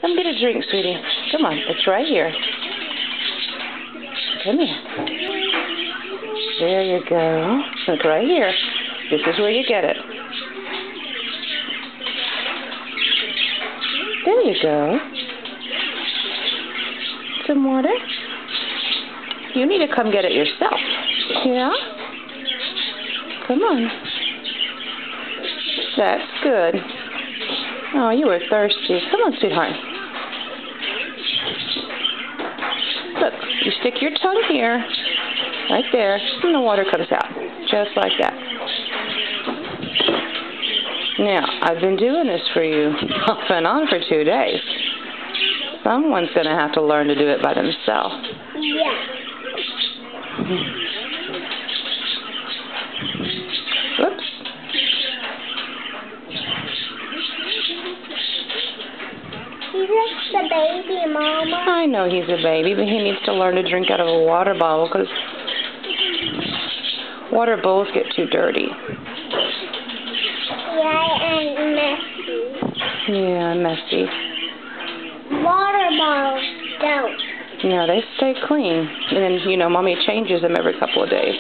Come get a drink, sweetie. Come on, it's right here. Come here. There you go. Look right here. This is where you get it. There you go. Some water? You need to come get it yourself. Yeah? Come on. That's good. Oh, you were thirsty. Come on, sweetheart. Look, you stick your tongue here, right there, and the water comes out, just like that. Now, I've been doing this for you off and on for 2 days. Someone's going to have to learn to do it by themselves. Yeah. Oops. He's just a baby, Mama. I know he's a baby, but he needs to learn to drink out of a water bottle because water bowls get too dirty. Yeah, and messy. Yeah, messy. Water bottles don't. Yeah, they stay clean. And then, Mommy changes them every couple of days.